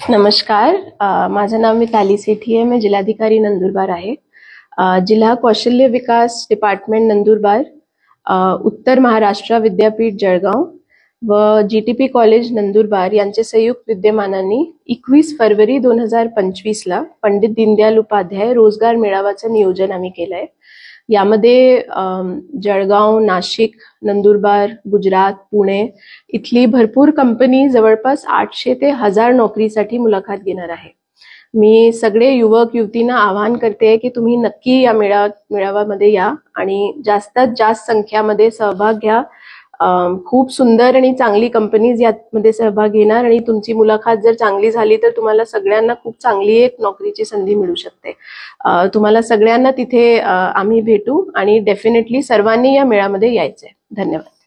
नमस्कार. माझं नाव मिताली सेठी आहे. मैं जिल्हाधिकारी नंदुरबार आहे. जिल्हा कौशल्य विकास डिपार्टमेंट नंदुरबार, उत्तर महाराष्ट्र विद्यापीठ जळगाव व जीटीपी कॉलेज नंदुरबार यांचे संयुक्त विद्यमानाने 21 फरवरी 2025 ला पंडित दीनदयाल उपाध्याय रोजगार मेळाव्याचं नियोजन आम्ही केलंय. यामध्ये जळगाव, नाशिक, नंदुरबार, गुजरात, पुणे इथली भरपूर कंपनी जवळपास 800 ते 1000 नोकरीसाठी मुलाखत घेणार आहे. मी सगळे युवक युवतींना आवाहन करते की तुम्ही नक्की या मेळाव्यामध्ये या आणि जास्तीत जास्त संख्यामध्ये सहभाग घ्या. खूप सुंदर आणि चांगली कंपनीज यामध्ये सहभाग घेणार आणि तुमची मुलाखत जर चांगली झाली तर तुम्हाला सगळ्यांना खूप चांगली एक नोकरीची संधी मिळू शकते. तुम्हाला सगळ्यांना तिथे आम्ही भेटू आणि डेफिनेटली सर्वांनी या मेळाव्यामध्ये यायचंय. धन्यवाद.